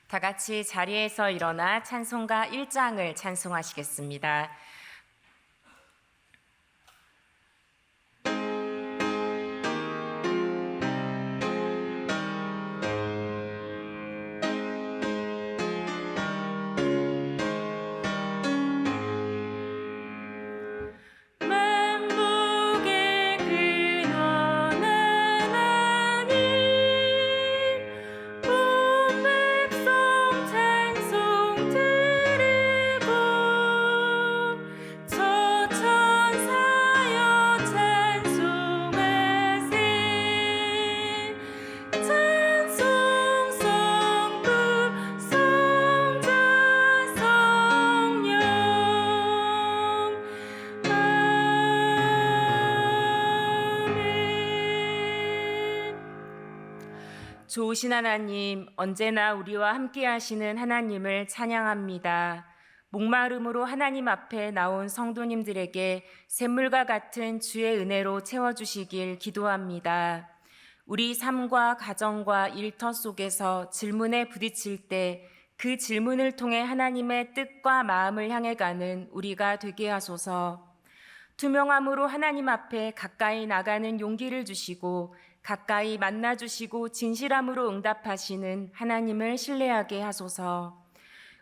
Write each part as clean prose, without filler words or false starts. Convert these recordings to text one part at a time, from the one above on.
다 같이 자리에서 일어나 찬송가 1장을 찬송하시겠습니다. 좋으신 하나님, 언제나 우리와 함께 하시는 하나님을 찬양합니다. 목마름으로 하나님 앞에 나온 성도님들에게 샘물과 같은 주의 은혜로 채워주시길 기도합니다. 우리 삶과 가정과 일터 속에서 질문에 부딪힐 때 그 질문을 통해 하나님의 뜻과 마음을 향해 가는 우리가 되게 하소서. 투명함으로 하나님 앞에 가까이 나가는 용기를 주시고 가까이 만나주시고 진실함으로 응답하시는 하나님을 신뢰하게 하소서.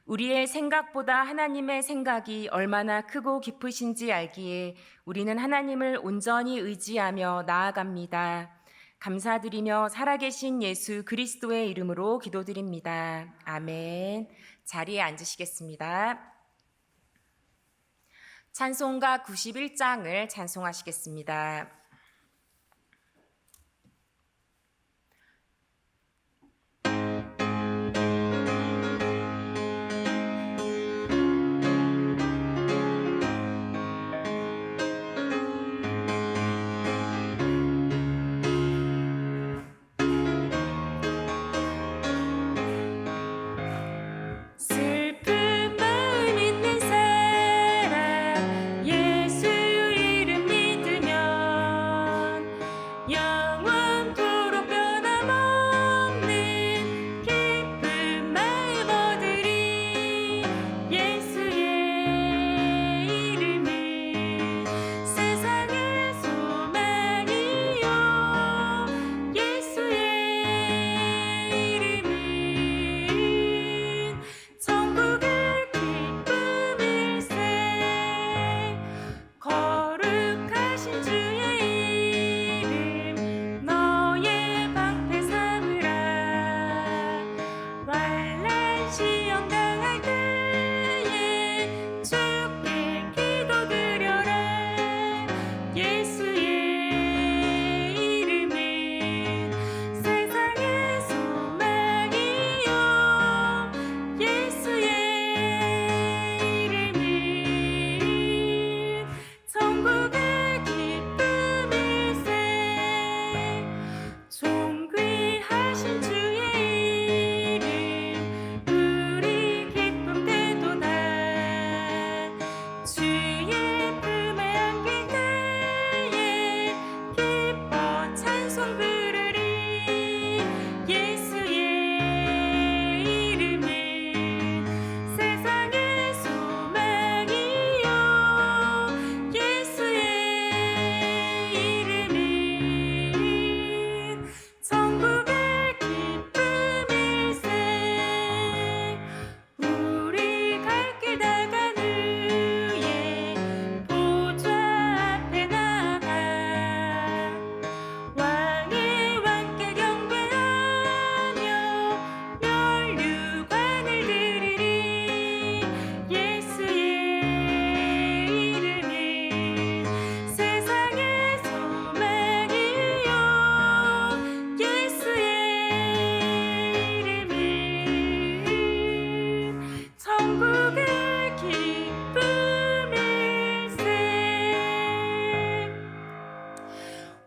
우리의 생각보다 하나님의 생각이 얼마나 크고 깊으신지 알기에 우리는 하나님을 온전히 의지하며 나아갑니다. 감사드리며 살아계신 예수 그리스도의 이름으로 기도드립니다. 아멘. 자리에 앉으시겠습니다. 찬송가 91장을 찬송하시겠습니다.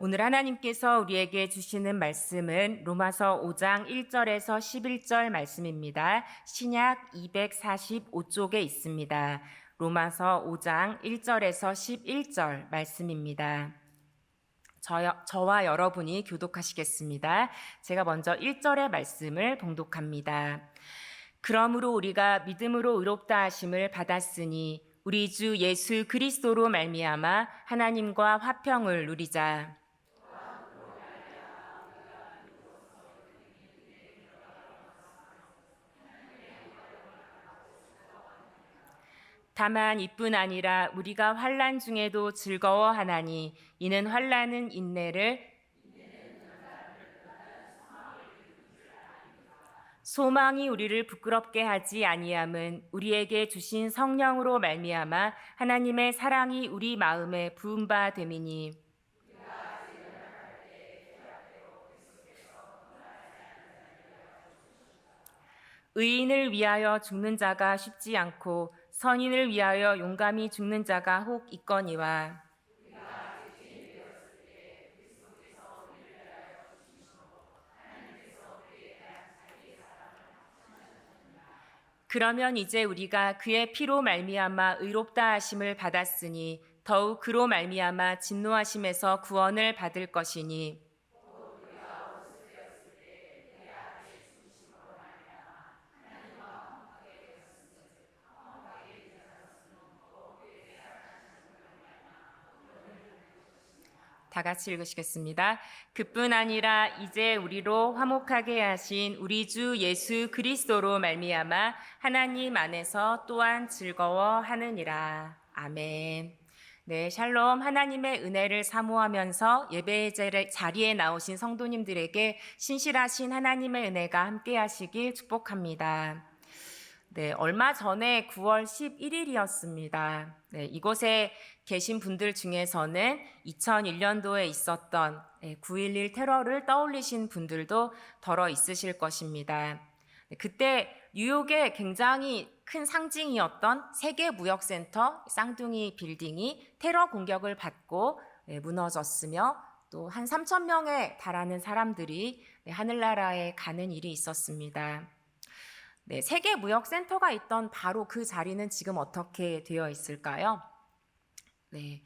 오늘 하나님께서 우리에게 주시는 말씀은 로마서 5장 1절에서 11절 말씀입니다. 신약 245쪽에 있습니다. 로마서 5장 1절에서 11절 말씀입니다. 저와 여러분이 교독하시겠습니다. 제가 먼저 1절의 말씀을 봉독합니다. 그러므로 우리가 믿음으로 의롭다 하심을 받았으니 우리 주 예수 그리스도로 말미암아 하나님과 화평을 누리자. 다만 이뿐 아니라 우리가 환난 중에도 즐거워하나니 이는 환난은 인내를, 소망이 우리를 부끄럽게 하지 아니함은 우리에게 주신 성령으로 말미암아 하나님의 사랑이 우리 마음에 부은 바 됨이니. 의인을 위하여 죽는 자가 쉽지 않고 선인을 위하여 용감히 죽는 자가 혹 있거니와. 그러면 이제 우리가 그의 피로 말미암아 의롭다 하심을 받았으니 더욱 그로 말미암아 진노하심에서 구원을 받을 것이니. 다 같이 읽으시겠습니다. 그뿐 아니라 이제 우리로 화목하게 하신 우리 주 예수 그리스도로 말미암아 하나님 안에서 또한 즐거워하느니라. 아멘. 네, 샬롬. 하나님의 은혜를 사모하면서 예배 자리에 나오신 성도님들에게 신실하신 하나님의 은혜가 함께 하시길 축복합니다. 네, 얼마 전에 9월 11일이었습니다. 네, 이곳에 계신 분들 중에서는 2001년도에 있었던 9.11 테러를 떠올리신 분들도 덜어 있으실 것입니다. 네, 그때 뉴욕의 굉장히 큰 상징이었던 세계무역센터 쌍둥이 빌딩이 테러 공격을 받고 무너졌으며 또 한 3천 명에 달하는 사람들이 하늘나라에 가는 일이 있었습니다. 네, 세계무역센터가 있던 바로 그 자리는 지금 어떻게 되어 있을까요? 네,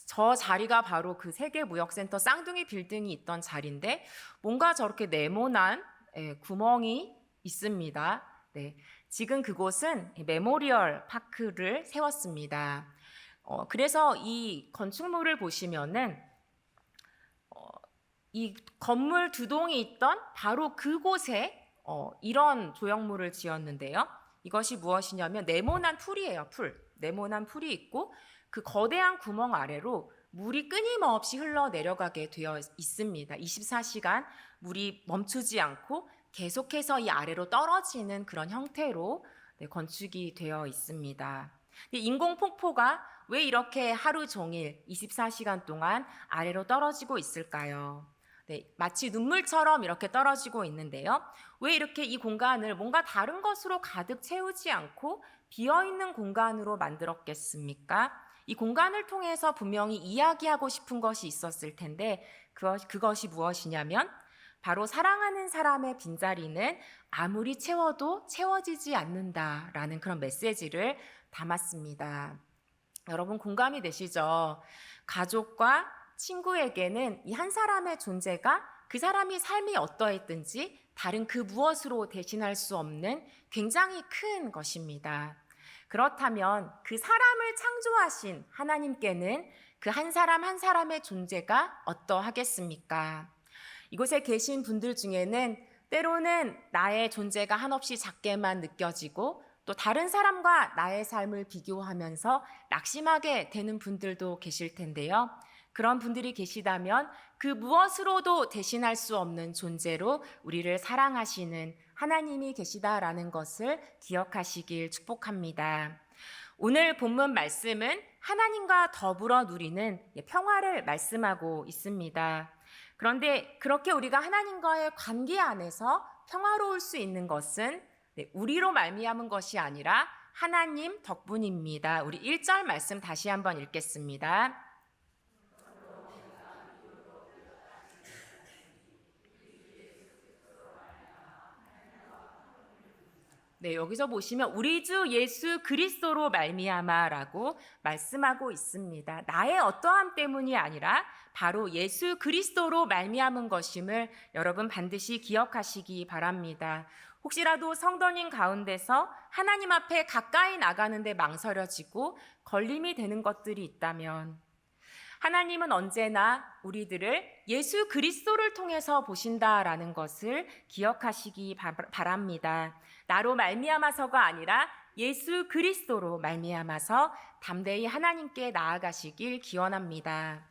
저 자리가 바로 그 세계무역센터 쌍둥이 빌딩이 있던 자리인데 뭔가 저렇게 네모난 구멍이 있습니다. 네, 지금 그곳은 메모리얼 파크를 세웠습니다. 그래서 이 건축물을 보시면은 이 건물 두 동이 있던 바로 그곳에 이런 조형물을 지었는데요. 이것이 무엇이냐면 네모난 풀이에요. 네모난 풀이 있고 그 거대한 구멍 아래로 물이 끊임없이 흘러내려가게 되어 있습니다. 24시간 물이 멈추지 않고 계속해서 이 아래로 떨어지는 그런 형태로 건축이 되어 있습니다. 인공 폭포가 왜 이렇게 하루 종일 24시간 동안 아래로 떨어지고 있을까요? 네, 마치 눈물처럼 이렇게 떨어지고 있는데요. 왜 이렇게 이 공간을 뭔가 다른 것으로 가득 채우지 않고 비어있는 공간으로 만들었겠습니까? 이 공간을 통해서 분명히 이야기하고 싶은 것이 있었을 텐데 그것이 무엇이냐면 바로 사랑하는 사람의 빈자리는 아무리 채워도 채워지지 않는다라는 그런 메시지를 담았습니다. 여러분 공감이 되시죠? 가족과 친구에게는 이 한 사람의 존재가 그 사람이 삶이 어떠했든지 다른 그 무엇으로 대신할 수 없는 굉장히 큰 것입니다. 그렇다면 그 사람을 창조하신 하나님께는 그 한 사람 한 사람의 존재가 어떠하겠습니까? 이곳에 계신 분들 중에는 때로는 나의 존재가 한없이 작게만 느껴지고 또 다른 사람과 나의 삶을 비교하면서 낙심하게 되는 분들도 계실 텐데요. 그런 분들이 계시다면 그 무엇으로도 대신할 수 없는 존재로 우리를 사랑하시는 하나님이 계시다라는 것을 기억하시길 축복합니다. 오늘 본문 말씀은 하나님과 더불어 누리는 평화를 말씀하고 있습니다. 그런데 그렇게 우리가 하나님과의 관계 안에서 평화로울 수 있는 것은 우리로 말미암은 것이 아니라 하나님 덕분입니다. 우리 1절 말씀 다시 한번 읽겠습니다. 네, 여기서 보시면 우리 주 예수 그리스도로 말미암아라고 말씀하고 있습니다. 나의 어떠함 때문이 아니라 바로 예수 그리스도로 말미암은 것임을 여러분 반드시 기억하시기 바랍니다. 혹시라도 성도님 가운데서 하나님 앞에 가까이 나가는데 망설여지고 걸림이 되는 것들이 있다면 하나님은 언제나 우리들을 예수 그리스도를 통해서 보신다라는 것을 기억하시기 바랍니다. 나로 말미암아서가 아니라 예수 그리스도로 말미암아서 담대히 하나님께 나아가시길 기원합니다.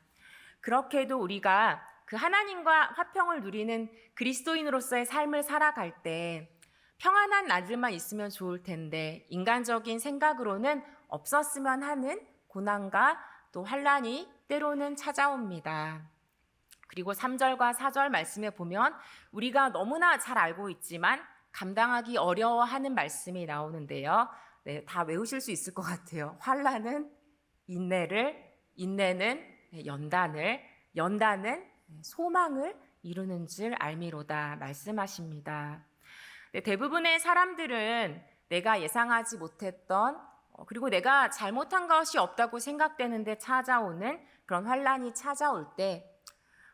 그렇게도 우리가 그 하나님과 화평을 누리는 그리스도인으로서의 삶을 살아갈 때 평안한 날들만 있으면 좋을 텐데 인간적인 생각으로는 없었으면 하는 고난과 또 환난이 때로는 찾아옵니다. 그리고 3절과 4절 말씀에 보면 우리가 너무나 잘 알고 있지만 감당하기 어려워하는 말씀이 나오는데요. 네, 다 외우실 수 있을 것 같아요. 환난은 인내를, 인내는 연단을, 연단은 소망을 이루는 줄 알미로다 말씀하십니다. 네, 대부분의 사람들은 내가 예상하지 못했던 그리고 내가 잘못한 것이 없다고 생각되는데 찾아오는 그런 환난이 찾아올 때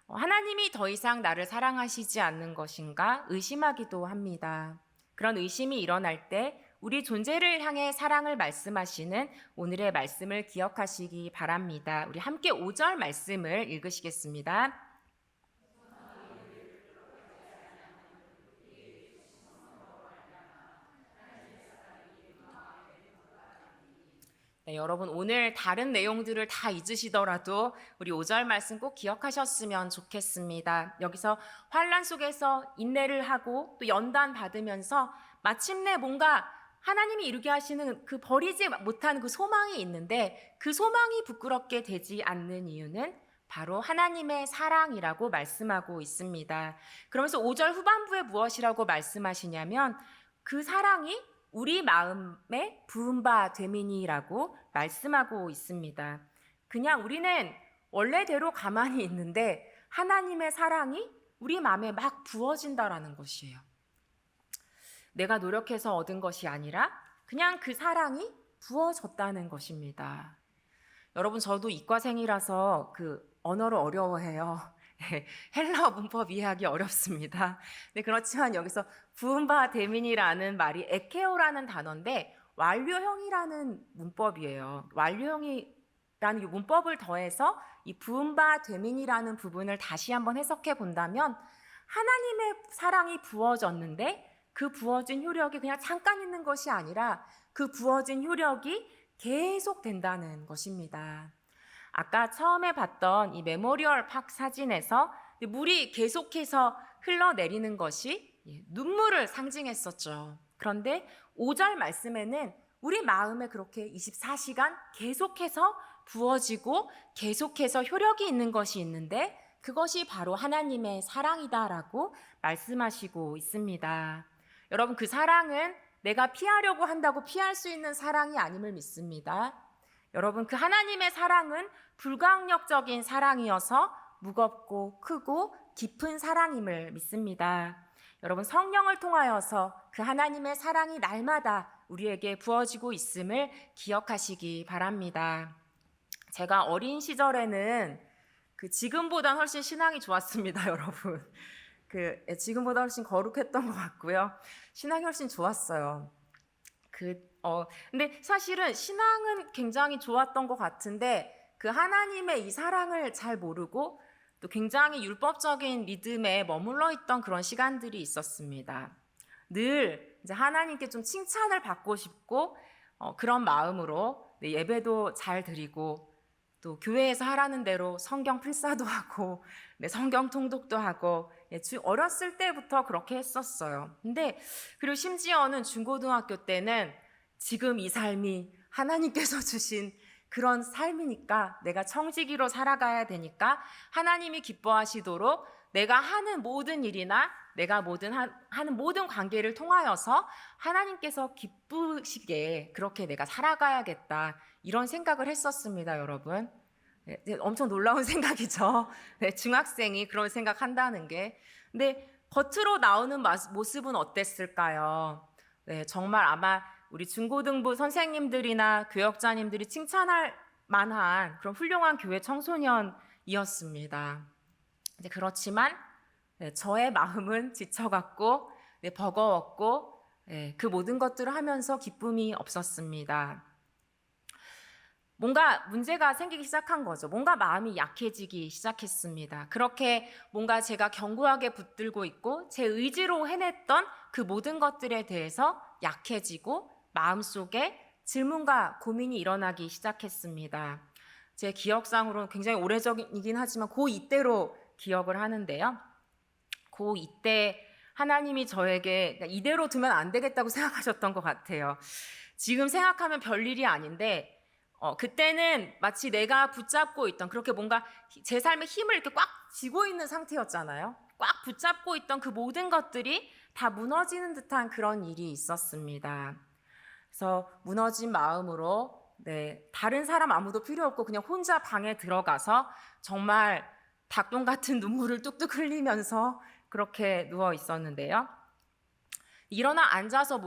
하나님이 더 이상 나를 사랑하시지 않는 것인가 의심하기도 합니다. 그런 의심이 일어날 때 우리 존재를 향해 사랑을 말씀하시는 오늘의 말씀을 기억하시기 바랍니다. 우리 함께 5절 말씀을 읽으시겠습니다. 네, 여러분 오늘 다른 내용들을 다 잊으시더라도 우리 5절 말씀 꼭 기억하셨으면 좋겠습니다. 여기서 환난 속에서 인내를 하고 또 연단 받으면서 마침내 뭔가 하나님이 이루게 하시는 그 버리지 못한 그 소망이 있는데 그 소망이 부끄럽게 되지 않는 이유는 바로 하나님의 사랑이라고 말씀하고 있습니다. 그러면서 5절 후반부에 무엇이라고 말씀하시냐면 그 사랑이 우리 마음에 부은 바 됨이니라고 말씀하고 있습니다. 그냥 우리는 원래대로 가만히 있는데 하나님의 사랑이 우리 마음에 막 부어진다라는 것이에요. 내가 노력해서 얻은 것이 아니라 그냥 그 사랑이 부어졌다는 것입니다. 여러분 저도 이과생이라서 그 언어를 어려워해요. 헬라어 문법 이해하기 어렵습니다. 네, 그렇지만 여기서 부은 바 됨이니라는 말이 에케오라는 단어인데 완료형이라는 문법이에요. 완료형이라는 이 문법을 더해서 이 부은 바 됨이니라는 부분을 다시 한번 해석해 본다면 하나님의 사랑이 부어졌는데 그 부어진 효력이 그냥 잠깐 있는 것이 아니라 그 부어진 효력이 계속 된다는 것입니다. 아까 처음에 봤던 이 메모리얼 팍 사진에서 물이 계속해서 흘러내리는 것이 눈물을 상징했었죠. 그런데 5절 말씀에는 우리 마음에 그렇게 24시간 계속해서 부어지고 계속해서 효력이 있는 것이 있는데 그것이 바로 하나님의 사랑이다라고 말씀하시고 있습니다. 여러분 그 사랑은 내가 피하려고 한다고 피할 수 있는 사랑이 아님을 믿습니다. 여러분 그 하나님의 사랑은 불가항력적인 사랑이어서 무겁고 크고 깊은 사랑임을 믿습니다. 여러분 성령을 통하여서 그 하나님의 사랑이 날마다 우리에게 부어지고 있음을 기억하시기 바랍니다. 제가 어린 시절에는 지금보다 훨씬 신앙이 좋았습니다, 여러분. 지금보다 훨씬 거룩했던 것 같고요. 신앙이 훨씬 좋았어요. 근데 사실은 신앙은 굉장히 좋았던 것 같은데 그 하나님의 이 사랑을 잘 모르고 또 굉장히 율법적인 믿음에 머물러 있던 그런 시간들이 있었습니다. 늘 이제 하나님께 좀 칭찬을 받고 싶고 그런 마음으로 예배도 잘 드리고 또 교회에서 하라는 대로 성경 필사도 하고 성경 통독도 하고 어렸을 때부터 그렇게 했었어요. 근데 그리고 심지어는 중고등학교 때는 지금 이 삶이 하나님께서 주신 그런 삶이니까 내가 청지기로 살아가야 되니까 하나님이 기뻐하시도록 내가 하는 모든 일이나 내가 하는 모든 관계를 통하여서 하나님께서 기쁘시게 그렇게 내가 살아가야겠다 이런 생각을 했었습니다, 여러분. 네, 엄청 놀라운 생각이죠. 네, 중학생이 그런 생각한다는 게. 근데 겉으로 나오는 모습은 어땠을까요? 네, 정말 아마 우리 중고등부 선생님들이나 교역자님들이 칭찬할 만한 그런 훌륭한 교회 청소년이었습니다. 그렇지만 저의 마음은 지쳐갔고 버거웠고 그 모든 것들을 하면서 기쁨이 없었습니다. 뭔가 문제가 생기기 시작한 거죠. 뭔가 마음이 약해지기 시작했습니다. 그렇게 뭔가 제가 견고하게 붙들고 있고 제 의지로 해냈던 그 모든 것들에 대해서 약해지고 마음속에 질문과 고민이 일어나기 시작했습니다. 제 기억상으로는 굉장히 오래전이긴 하지만 고2 때로 기억을 하는데요. 고2 때 하나님이 저에게 이대로 두면 안 되겠다고 생각하셨던 것 같아요. 지금 생각하면 별일이 아닌데 그때는 마치 내가 붙잡고 있던 그렇게 뭔가 제 삶의 힘을 이렇게 꽉 쥐고 있는 상태였잖아요. 꽉 붙잡고 있던 그 모든 것들이 다 무너지는 듯한 그런 일이 있었습니다. 그래서 무너진 마음으로 다른 사람 아무도 필요 없고 그냥 혼자 방에 들어가서 정말 닭똥 같은 눈물을 뚝뚝 흘리면서 그렇게 누워 있었는데요. 일어나 앉아서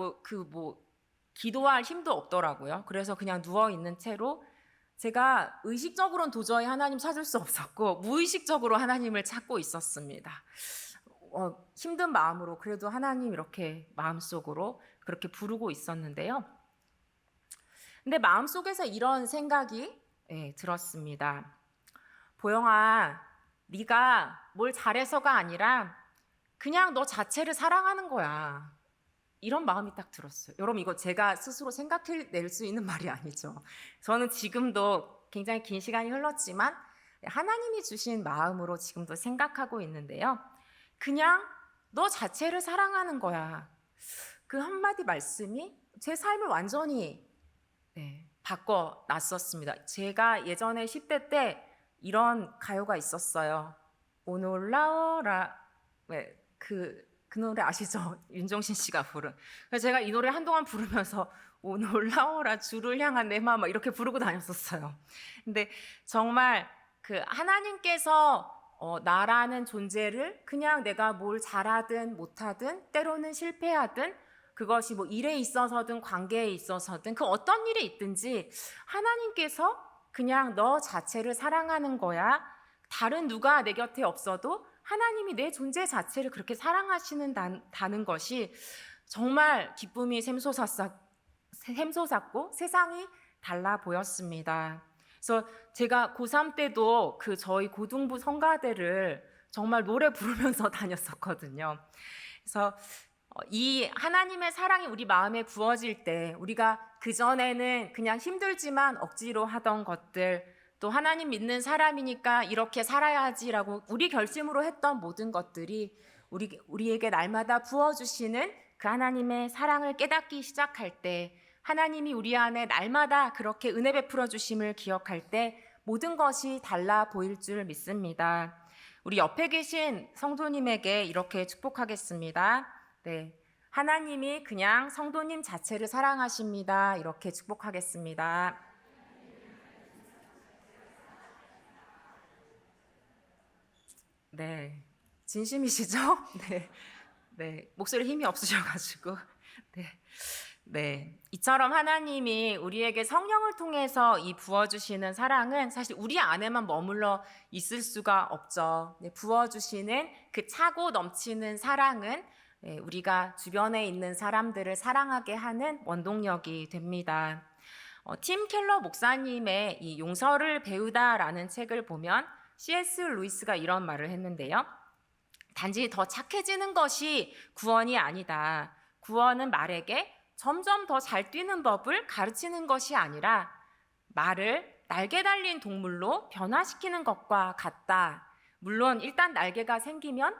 기도할 힘도 없더라고요. 그래서 그냥 누워 있는 채로 제가 의식적으로는 도저히 하나님 찾을 수 없었고 무의식적으로 하나님을 찾고 있었습니다. 힘든 마음으로 그래도 하나님 이렇게 마음속으로 그렇게 부르고 있었는데요. 근데 마음속에서 이런 생각이 들었습니다. 보영아, 네가 뭘 잘해서가 아니라 그냥 너 자체를 사랑하는 거야. 이런 마음이 딱 들었어요. 여러분, 이거 제가 스스로 생각해낼 수 있는 말이 아니죠. 저는 지금도 굉장히 긴 시간이 흘렀지만 하나님이 주신 마음으로 지금도 생각하고 있는데요. 그냥 너 자체를 사랑하는 거야. 그 한마디 말씀이 제 삶을 완전히 바꿔놨었습니다. 제가 예전에 10대 때 이런 가요가 있었어요. 오늘 올라오라. 그 노래 아시죠? 윤종신 씨가 부른. 그래서 제가 이 노래 한동안 부르면서 오늘 올라오라 주를 향한 내 마음 이렇게 부르고 다녔었어요. 근데 정말 그 하나님께서 나라는 존재를 그냥 내가 뭘 잘하든 못하든 때로는 실패하든 그것이 뭐 일에 있어서든 관계에 있어서든 그 어떤 일에 있든지 하나님께서 그냥 너 자체를 사랑하는 거야. 다른 누가 내 곁에 없어도 하나님이 내 존재 자체를 그렇게 사랑하시는다는 것이 정말 기쁨이 샘솟았고 세상이 달라 보였습니다. 그래서 제가 고3 때도 그 저희 고등부 성가대를 정말 노래 부르면서 다녔었거든요. 그래서 이 하나님의 사랑이 우리 마음에 부어질 때 우리가 그전에는 그냥 힘들지만 억지로 하던 것들 또 하나님 믿는 사람이니까 이렇게 살아야지라고 우리 결심으로 했던 모든 것들이 우리에게 날마다 부어주시는 그 하나님의 사랑을 깨닫기 시작할 때 하나님이 우리 안에 날마다 그렇게 은혜 베풀어 주심을 기억할 때 모든 것이 달라 보일 줄 믿습니다. 우리 옆에 계신 성도님에게 이렇게 축복하겠습니다. 하나님이 그냥 성도님 자체를 사랑하십니다. 이렇게 축복하겠습니다. 진심이시죠? 목소리 힘이 없으셔가지고. 이처럼 하나님이 우리에게 성령을 통해서 이 부어주시는 사랑은 사실 우리 안에만 머물러 있을 수가 없죠. 부어주시는 그 차고 넘치는 사랑은 우리가 주변에 있는 사람들을 사랑하게 하는 원동력이 됩니다. 팀 켈러 목사님의 이 용서를 배우다라는 책을 보면 C.S. 루이스가 이런 말을 했는데요. 단지 더 착해지는 것이 구원이 아니다. 구원은 말에게 점점 더 잘 뛰는 법을 가르치는 것이 아니라 말을 날개 달린 동물로 변화시키는 것과 같다. 물론 일단 날개가 생기면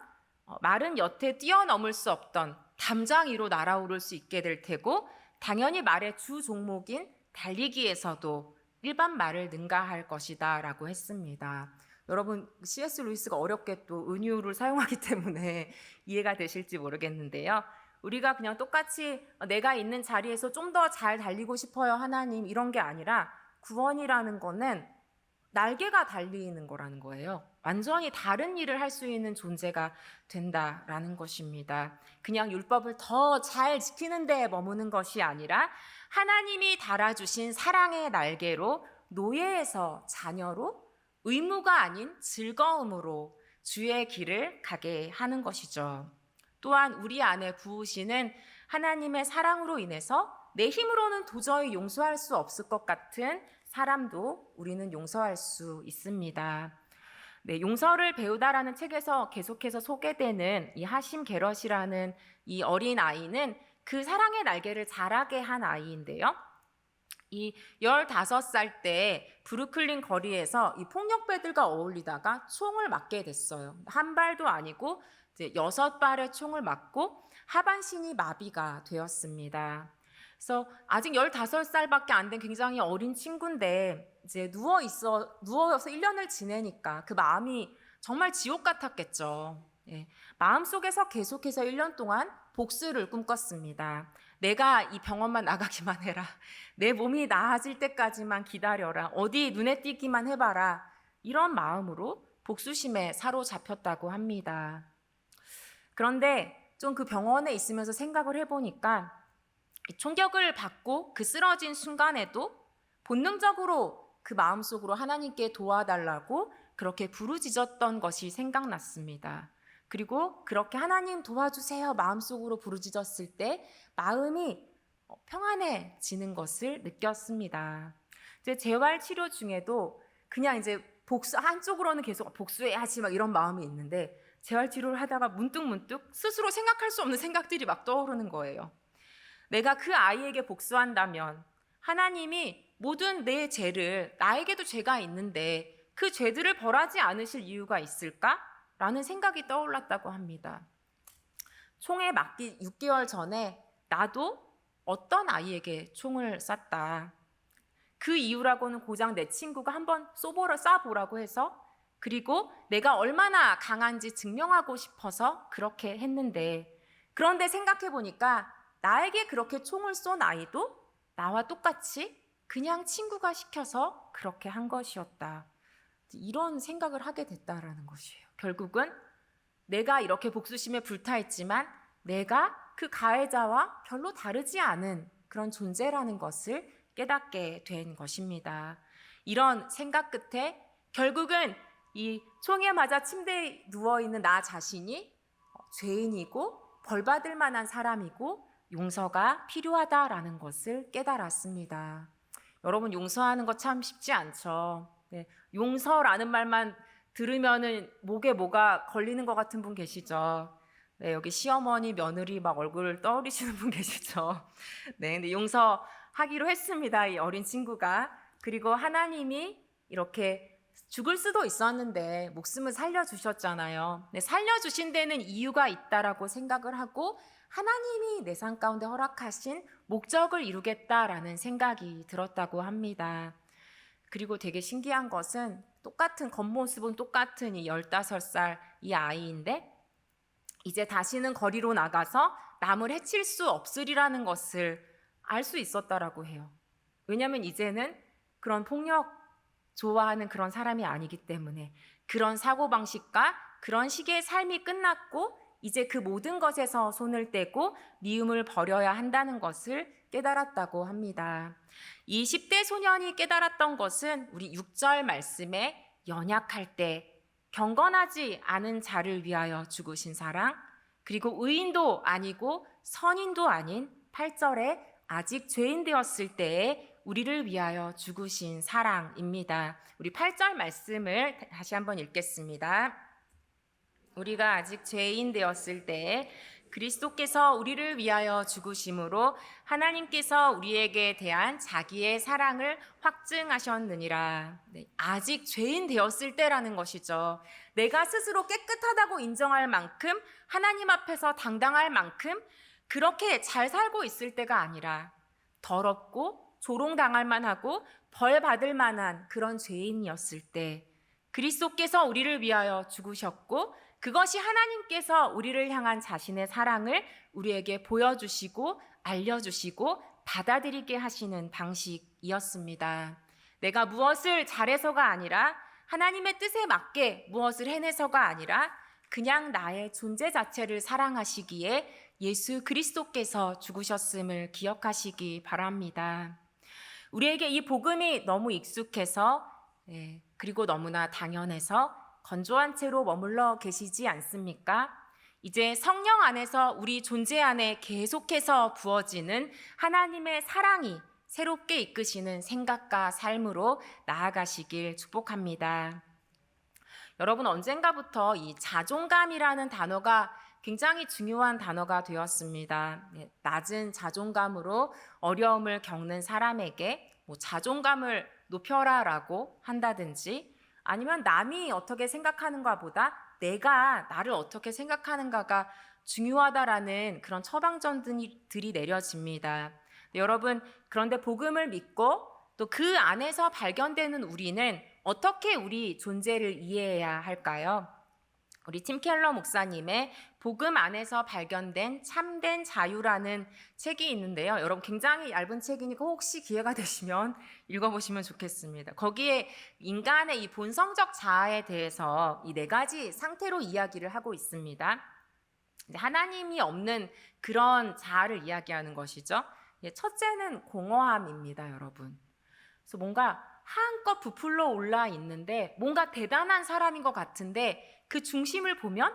말은 여태 뛰어넘을 수 없던 담장 위로 날아오를 수 있게 될 테고 당연히 말의 주 종목인 달리기에서도 일반 말을 능가할 것이다 라고 했습니다. 여러분 C.S. 루이스가 어렵게 또 은유를 사용하기 때문에 이해가 되실지 모르겠는데요. 우리가 그냥 똑같이 내가 있는 자리에서 좀 더 잘 달리고 싶어요 하나님 이런 게 아니라 구원이라는 거는 날개가 달리는 거라는 거예요. 완전히 다른 일을 할 수 있는 존재가 된다라는 것입니다. 그냥 율법을 더 잘 지키는 데에 머무는 것이 아니라 하나님이 달아주신 사랑의 날개로 노예에서 자녀로 의무가 아닌 즐거움으로 주의 길을 가게 하는 것이죠. 또한 우리 안에 부으시는 하나님의 사랑으로 인해서 내 힘으로는 도저히 용서할 수 없을 것 같은 사람도 우리는 용서할 수 있습니다. 네, 용서를 배우다라는 책에서 계속해서 소개되는 이 하심 게럿이라는 이 어린 아이는 그 사랑의 날개를 자라게 한 아이인데요. 이 15살 때 브루클린 거리에서 이 폭력배들과 어울리다가 총을 맞게 됐어요. 한 발도 아니고 이제 6발의 총을 맞고 하반신이 마비가 되었습니다. 그래서 아직 15살밖에 안 된 굉장히 어린 친구인데 이제 누워서 1년을 지내니까 그 마음이 정말 지옥 같았겠죠. 예, 마음속에서 계속해서 1년 동안 복수를 꿈꿨습니다. 내가 이 병원만 나가기만 해라. 내 몸이 나아질 때까지만 기다려라. 어디 눈에 띄기만 해봐라. 이런 마음으로 복수심에 사로잡혔다고 합니다. 그런데 좀 그 병원에 있으면서 생각을 해보니까 총격을 받고 그 쓰러진 순간에도 본능적으로 그 마음속으로 하나님께 도와달라고 그렇게 부르짖었던 것이 생각났습니다. 그리고 그렇게 하나님 도와주세요 마음속으로 부르짖었을 때 마음이 평안해지는 것을 느꼈습니다. 이제 재활 치료 중에도 그냥 이제 복수 한쪽으로는 계속 복수해야지 막 이런 마음이 있는데 재활 치료를 하다가 문득 스스로 생각할 수 없는 생각들이 막 떠오르는 거예요. 내가 그 아이에게 복수한다면 하나님이 모든 내 죄를 나에게도 죄가 있는데 그 죄들을 벌하지 않으실 이유가 있을까? 라는 생각이 떠올랐다고 합니다. 총에 맞기 6개월 전에 나도 어떤 아이에게 총을 쐈다. 그 이유라고는 고작 내 친구가 한번 쏴보라고 해서 그리고 내가 얼마나 강한지 증명하고 싶어서 그렇게 했는데 그런데 생각해보니까 나에게 그렇게 총을 쏜 아이도 나와 똑같이 그냥 친구가 시켜서 그렇게 한 것이었다. 이런 생각을 하게 됐다라는 것이에요. 결국은 내가 이렇게 복수심에 불타있지만 내가 그 가해자와 별로 다르지 않은 그런 존재라는 것을 깨닫게 된 것입니다. 이런 생각 끝에 결국은 이 총에 맞아 침대에 누워있는 나 자신이 죄인이고 벌받을 만한 사람이고 용서가 필요하다라는 것을 깨달았습니다. 여러분 용서하는 거 참 쉽지 않죠. 네, 용서라는 말만 들으면은 목에 뭐가 걸리는 것 같은 분 계시죠? 네, 여기 시어머니, 며느리 막 얼굴 떠오르시는 분 계시죠? 네, 근데 용서하기로 했습니다. 이 어린 친구가. 그리고 하나님이 이렇게 죽을 수도 있었는데 목숨을 살려주셨잖아요. 네, 살려주신 데는 이유가 있다라고 생각을 하고 하나님이 내 삶 가운데 허락하신 목적을 이루겠다라는 생각이 들었다고 합니다. 그리고 되게 신기한 것은 똑같은 겉모습은 똑같은 이 15살 이 아이인데 이제 다시는 거리로 나가서 남을 해칠 수 없으리라는 것을 알 수 있었다라고 해요. 왜냐하면 이제는 그런 폭력 좋아하는 그런 사람이 아니기 때문에 그런 사고방식과 그런 식의 삶이 끝났고 이제 그 모든 것에서 손을 떼고 미움을 버려야 한다는 것을 깨달았다고 합니다. 이 10대 소년이 깨달았던 것은 우리 6절 말씀에 연약할 때 경건하지 않은 자를 위하여 죽으신 사랑, 그리고 의인도 아니고 선인도 아닌 8절에 아직 죄인 되었을 때에 우리를 위하여 죽으신 사랑입니다. 우리 8절 말씀을 다시 한번 읽겠습니다. 우리가 아직 죄인 되었을 때에 그리스도께서 우리를 위하여 죽으심으로 하나님께서 우리에게 대한 자기의 사랑을 확증하셨느니라. 네, 아직 죄인 되었을 때라는 것이죠. 내가 스스로 깨끗하다고 인정할 만큼 하나님 앞에서 당당할 만큼 그렇게 잘 살고 있을 때가 아니라 더럽고 조롱당할 만하고 벌 받을 만한 그런 죄인이었을 때 그리스도께서 우리를 위하여 죽으셨고 그것이 하나님께서 우리를 향한 자신의 사랑을 우리에게 보여주시고 알려주시고 받아들이게 하시는 방식이었습니다. 내가 무엇을 잘해서가 아니라 하나님의 뜻에 맞게 무엇을 해내서가 아니라 그냥 나의 존재 자체를 사랑하시기에 예수 그리스도께서 죽으셨음을 기억하시기 바랍니다. 우리에게 이 복음이 너무 익숙해서 그리고 너무나 당연해서 건조한 채로 머물러 계시지 않습니까? 이제 성령 안에서 우리 존재 안에 계속해서 부어지는 하나님의 사랑이 새롭게 이끄시는 생각과 삶으로 나아가시길 축복합니다. 여러분, 언젠가부터 이 자존감이라는 단어가 굉장히 중요한 단어가 되었습니다. 낮은 자존감으로 어려움을 겪는 사람에게 자존감을 높여라라고 한다든지, 아니면 남이 어떻게 생각하는가 보다 내가 나를 어떻게 생각하는가가 중요하다라는 그런 처방전들이 내려집니다. 여러분, 그런데 복음을 믿고 또 그 안에서 발견되는 우리는 어떻게 우리 존재를 이해해야 할까요? 우리 팀 켈러 목사님의 복음 안에서 발견된 참된 자유라는 책이 있는데요. 여러분, 굉장히 얇은 책이니까 혹시 기회가 되시면 읽어보시면 좋겠습니다. 거기에 인간의 이 본성적 자아에 대해서 이 4가지 상태로 이야기를 하고 있습니다. 하나님이 없는 그런 자아를 이야기하는 것이죠. 첫째는 공허함입니다, 여러분. 그래서 뭔가 한껏 부풀러 올라 있는데 뭔가 대단한 사람인 것 같은데 그 중심을 보면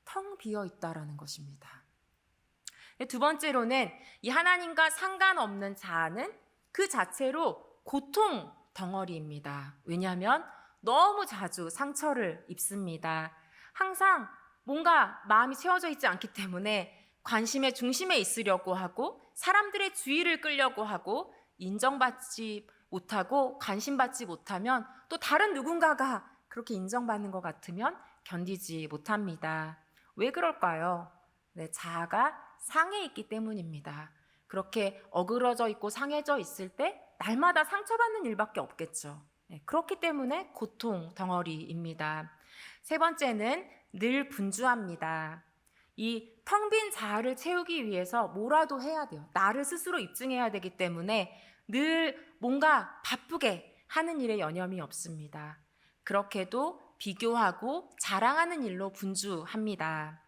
텅 비어 있다라는 것입니다. 두 번째로는 이 하나님과 상관없는 자아는 그 자체로 고통 덩어리입니다. 왜냐하면 너무 자주 상처를 입습니다. 항상 뭔가 마음이 채워져 있지 않기 때문에 관심의 중심에 있으려고 하고 사람들의 주의를 끌려고 하고 인정받지 못하고 관심받지 못하면 또 다른 누군가가 그렇게 인정받는 것 같으면 견디지 못합니다. 왜 그럴까요? 자아가 상해 있기 때문입니다. 그렇게 어그러져 있고 상해져 있을 때 날마다 상처받는 일밖에 없겠죠. 그렇기 때문에 고통 덩어리입니다. 세 번째는 늘 분주합니다. 이 텅 빈 자아를 채우기 위해서 뭐라도 해야 돼요. 나를 스스로 입증해야 되기 때문에 늘 뭔가 바쁘게 하는 일에 여념이 없습니다. 그렇게도 비교하고 자랑하는 일로 분주합니다.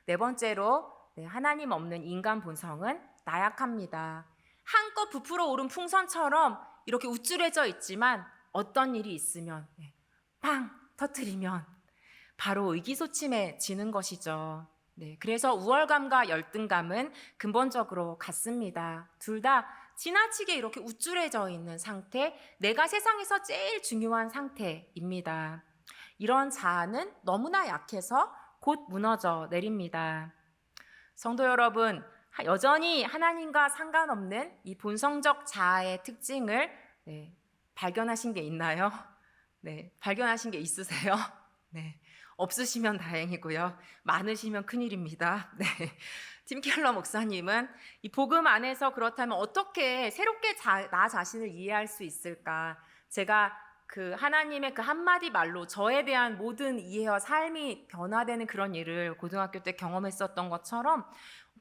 네 번째로 하나님 없는 인간 본성은 나약합니다. 한껏 부풀어 오른 풍선처럼 이렇게 우쭐해져 있지만 어떤 일이 있으면 팡 터뜨리면 바로 의기소침해지는 것이죠. 그래서 우월감과 열등감은 근본적으로 같습니다. 둘 다 지나치게 이렇게 우쭐해져 있는 상태, 내가 세상에서 제일 중요한 상태입니다. 이런 자아는 너무나 약해서 곧 무너져 내립니다. 성도 여러분, 여전히 하나님과 상관없는 이 본성적 자아의 특징을 발견하신 게 있나요? 발견하신 게 있으세요? 없으시면 다행이고요. 많으시면 큰일입니다. 팀 켈러 목사님은 이 복음 안에서 그렇다면 어떻게 새롭게 나 자신을 이해할 수 있을까? 제가 그 하나님의 그 한마디 말로 저에 대한 모든 이해와 삶이 변화되는 그런 일을 고등학교 때 경험했었던 것처럼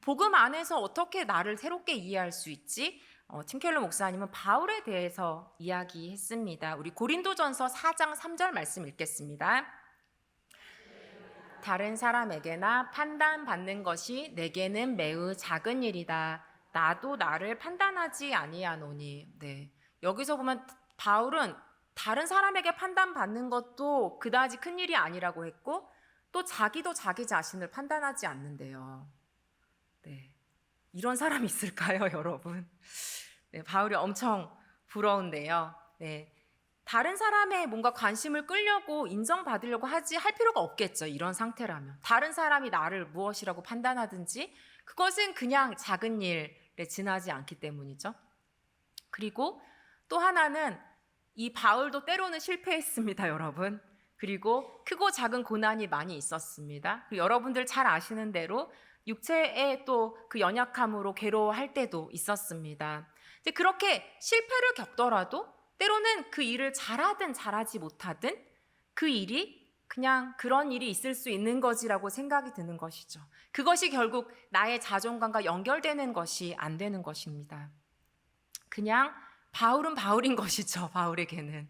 복음 안에서 어떻게 나를 새롭게 이해할 수 있지? 팀 켈러 목사님은 바울에 대해서 이야기했습니다. 우리 고린도전서 4장 3절 말씀 읽겠습니다. 다른 사람에게나 판단받는 것이 내게는 매우 작은 일이다. 나도 나를 판단하지 아니하노니. 여기서 보면 바울은 다른 사람에게 판단받는 것도 그다지 큰 일이 아니라고 했고 또 자기도 자기 자신을 판단하지 않는데요. 이런 사람이 있을까요, 여러분? 바울이 엄청 부러운데요. 다른 사람의 뭔가 관심을 끌려고 인정받으려고 할 필요가 없겠죠. 이런 상태라면. 다른 사람이 나를 무엇이라고 판단하든지 그것은 그냥 작은 일에 지나지 않기 때문이죠. 그리고 또 하나는 이 바울도 때로는 실패했습니다, 여러분. 그리고 크고 작은 고난이 많이 있었습니다. 그리고 여러분들 잘 아시는 대로 육체의 또 그 연약함으로 괴로워할 때도 있었습니다. 그렇게 실패를 겪더라도 때로는 그 일을 잘하든 잘하지 못하든 그 일이 그냥 그런 일이 있을 수 있는 거지라고 생각이 드는 것이죠. 그것이 결국 나의 자존감과 연결되는 것이 안 되는 것입니다. 그냥 바울은 바울인 것이죠. 바울에게는.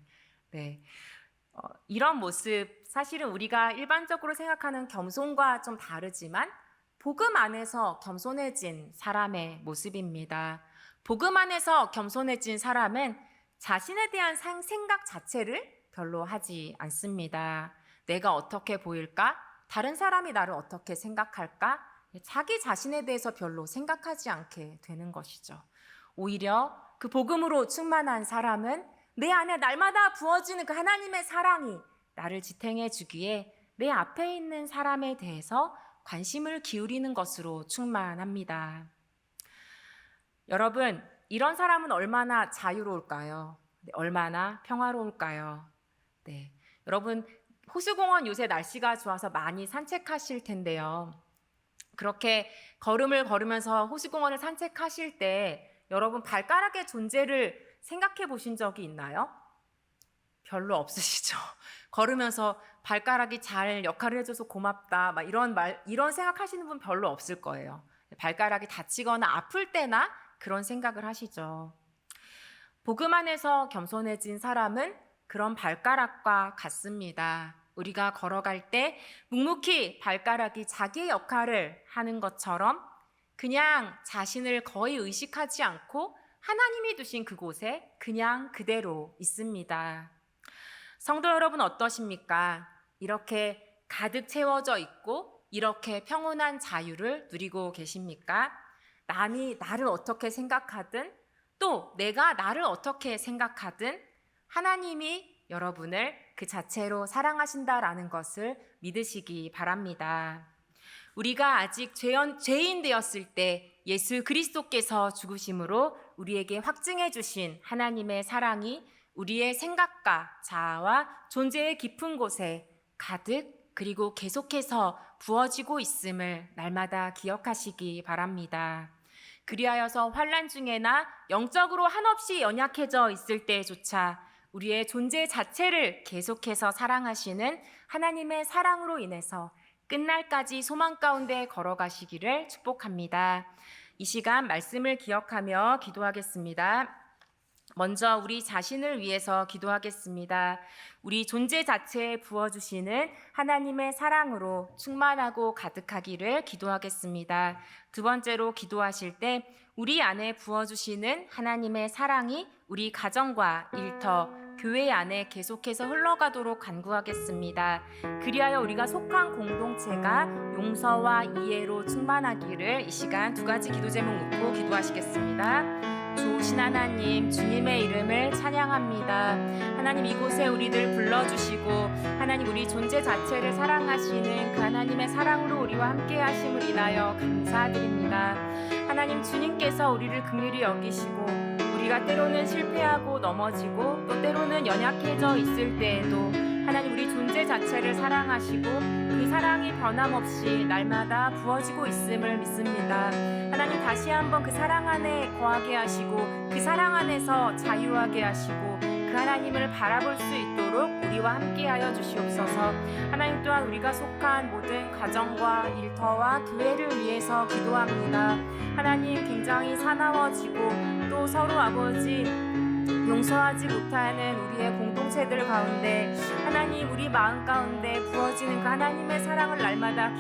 이런 모습 사실은 우리가 일반적으로 생각하는 겸손과 좀 다르지만 복음 안에서 겸손해진 사람의 모습입니다. 복음 안에서 겸손해진 사람은 자신에 대한 생각 자체를 별로 하지 않습니다. 내가 어떻게 보일까? 다른 사람이 나를 어떻게 생각할까? 자기 자신에 대해서 별로 생각하지 않게 되는 것이죠. 오히려 그 복음으로 충만한 사람은 내 안에 날마다 부어지는 그 하나님의 사랑이 나를 지탱해 주기에 내 앞에 있는 사람에 대해서 관심을 기울이는 것으로 충만합니다. 여러분, 이런 사람은 얼마나 자유로울까요? 얼마나 평화로울까요? 네, 여러분, 호수공원 요새 날씨가 좋아서 많이 산책하실 텐데요. 그렇게 걸음을 걸으면서 호수공원을 산책하실 때 여러분 발가락의 존재를 생각해 보신 적이 있나요? 별로 없으시죠? 걸으면서 발가락이 잘 역할을 해줘서 고맙다, 막 이런 생각하시는 분 별로 없을 거예요. 발가락이 다치거나 아플 때나 그런 생각을 하시죠. 복음 안에서 겸손해진 사람은 그런 발가락과 같습니다. 우리가 걸어갈 때 묵묵히 발가락이 자기의 역할을 하는 것처럼 그냥 자신을 거의 의식하지 않고 하나님이 두신 그곳에 그냥 그대로 있습니다. 성도 여러분 어떠십니까? 이렇게 가득 채워져 있고 이렇게 평온한 자유를 누리고 계십니까? 남이 나를 어떻게 생각하든 또 내가 나를 어떻게 생각하든 하나님이 여러분을 그 자체로 사랑하신다라는 것을 믿으시기 바랍니다. 우리가 아직 죄인 되었을 때 예수 그리스도께서 죽으심으로 우리에게 확증해 주신 하나님의 사랑이 우리의 생각과 자아와 존재의 깊은 곳에 가득 그리고 계속해서 부어지고 있음을 날마다 기억하시기 바랍니다. 그리하여서 환난 중에나 영적으로 한없이 연약해져 있을 때조차 우리의 존재 자체를 계속해서 사랑하시는 하나님의 사랑으로 인해서 끝날까지 소망 가운데 걸어가시기를 축복합니다. 이 시간 말씀을 기억하며 기도하겠습니다. 먼저 우리 자신을 위해서 기도하겠습니다. 우리 존재 자체에 부어주시는 하나님의 사랑으로 충만하고 가득하기를 기도하겠습니다. 두 번째로 기도하실 때 우리 안에 부어주시는 하나님의 사랑이 우리 가정과 일터, 교회 안에 계속해서 흘러가도록 간구하겠습니다. 그리하여 우리가 속한 공동체가 용서와 이해로 충만하기를 이 시간 두 가지 기도 제목 놓고 기도하시겠습니다. 좋으신 하나님, 주님의 이름을 찬양합니다. 하나님 이곳에 우리들 불러주시고 하나님 우리 존재 자체를 사랑하시는 그 하나님의 사랑으로 우리와 함께 하심을 인하여 감사드립니다. 하나님 주님께서 우리를 긍휼히 여기시고 우리가 때로는 실패하고 넘어지고 또 때로는 연약해져 있을 때에도 하나님 우리 존재 자체를 사랑하시고 그 사랑이 변함없이 날마다 부어지고 있음을 믿습니다. 하나님 다시 한번 그 사랑 안에 거하게 하시고 그 사랑 안에서 자유하게 하시고 그 하나님을 바라볼 수 있도록 우리와 함께하여 주시옵소서. 하나님 또한 우리가 속한 모든 가정과 일터와 교회를 위해서 기도합니다. 하나님 굉장히 사나워지고 또 서로 아버지 용서하지 못하는 우리의 공동체들 가운데 하나님 우리 마음 가운데 부어지는 그 하나님의 사랑을 날마다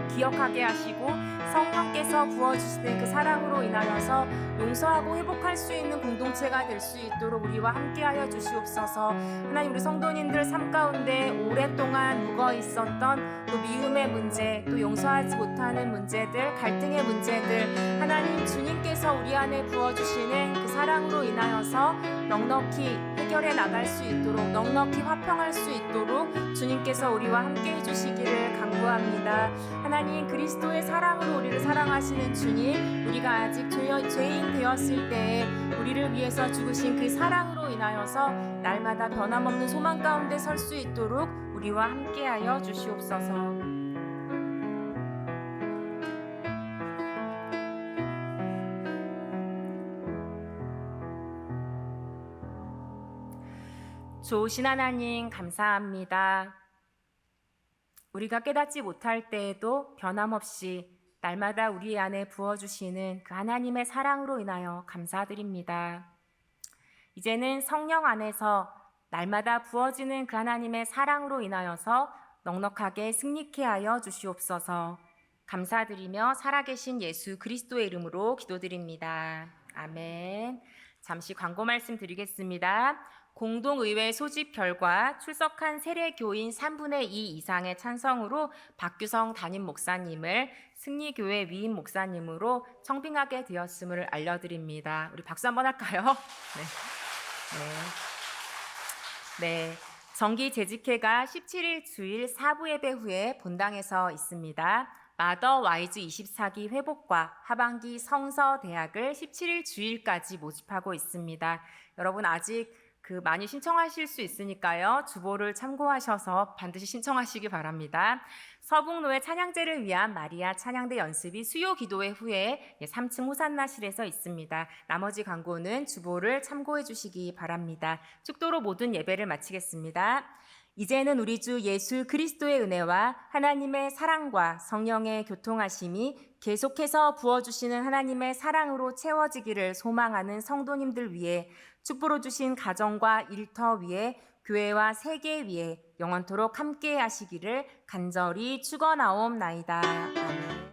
기억하게 하시고 성령께서 부어주시는 그 사랑으로 인하여서 용서하고 회복할 수 있는 공동체가 될 수 있도록 우리와 함께하여 주시옵소서. 하나님 우리 성도님들 삶 가운데 오랫동안 묵어 있었던 또 미움의 문제, 또 용서하지 못하는 문제들, 갈등의 문제들 하나님 주님께서 우리 안에 부어주시는 그 사랑으로 인하여서 넉넉히 해결해 나갈 수 있도록 넉넉히 화평할 수 있도록 주님께서 우리와 함께 해주시기를 간구합니다. 하나님 그리스도의 사랑으로 우리를 사랑하시는 주님, 우리가 아직 죄인 되었을 때에 우리를 위해서 죽으신 그 사랑으로 인하여서 날마다 변함없는 소망 가운데 설 수 있도록 우리와 함께하여 주시옵소서. 좋으신 하나님 감사합니다. 우리가 깨닫지 못할 때에도 변함없이 날마다 우리 안에 부어주시는 그 하나님의 사랑으로 인하여 감사드립니다. 이제는 성령 안에서 날마다 부어지는 그 하나님의 사랑으로 인하여서 넉넉하게 승리케 하여 주시옵소서. 감사드리며 살아계신 예수 그리스도의 이름으로 기도드립니다. 아멘. 잠시 광고 말씀 드리겠습니다. 공동의회 소집 결과 출석한 세례교인 3분의 2 이상의 찬성으로 박규성 담임 목사님을 승리교회 위임 목사님으로 청빙하게 되었음을 알려드립니다. 우리 박수 한번 할까요? 네. 정기 재직회가 17일 주일 4부 예배 후에 본당에서 있습니다. 마더 와이즈 24기 회복과 하반기 성서대학을 17일 주일까지 모집하고 있습니다. 여러분 아직 많이 신청하실 수 있으니까요. 주보를 참고하셔서 반드시 신청하시기 바랍니다. 서북로의 찬양제를 위한 마리아 찬양대 연습이 수요 기도회 후에 3층 호산나실에서 있습니다. 나머지 광고는 주보를 참고해 주시기 바랍니다. 축도로 모든 예배를 마치겠습니다. 이제는 우리 주 예수 그리스도의 은혜와 하나님의 사랑과 성령의 교통하심이 계속해서 부어주시는 하나님의 사랑으로 채워지기를 소망하는 성도님들 위해 축복으로 주신 가정과 일터 위에 교회와 세계 위에 영원토록 함께 하시기를 간절히 축원하옵나이다. 아멘.